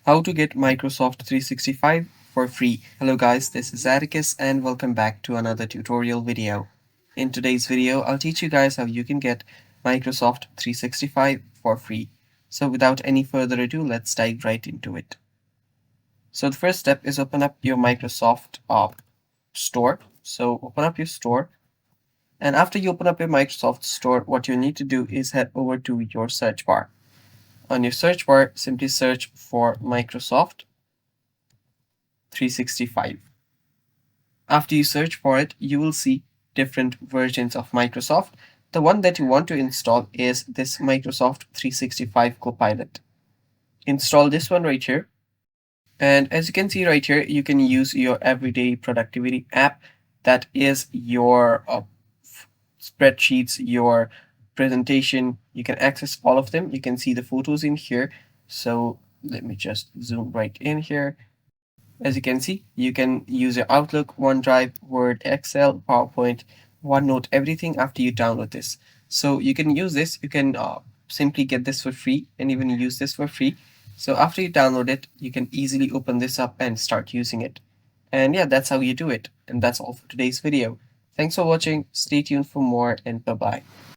How to get Microsoft 365 for free. Hello guys, this is Atticus and welcome back to another tutorial video. In today's video, I'll teach you guys how you can get Microsoft 365 for free. So without any further ado, let's dive right into it. So the first step is open up your Microsoft store. So open up your store, and after you open up your Microsoft store, what you need to do is head over to your search bar. On your search bar, simply search for Microsoft 365. After you search for it, you will see different versions of Microsoft. The one that you want to install is this Microsoft 365 Copilot. Install this one right here. And as you can see right here, you can use your everyday productivity app. That is your spreadsheets, your presentation. You can access all of them. You can see the photos in here. So let me just zoom right in here. As you can see, you can use your Outlook, OneDrive, Word, Excel, PowerPoint, OneNote, everything after you download this. So you can use this. You can simply get this for free and even use this for free. So after you download it, you can easily open this up and start using it. And yeah, that's how you do it. And that's all for today's video. Thanks for watching. Stay tuned for more and bye-bye.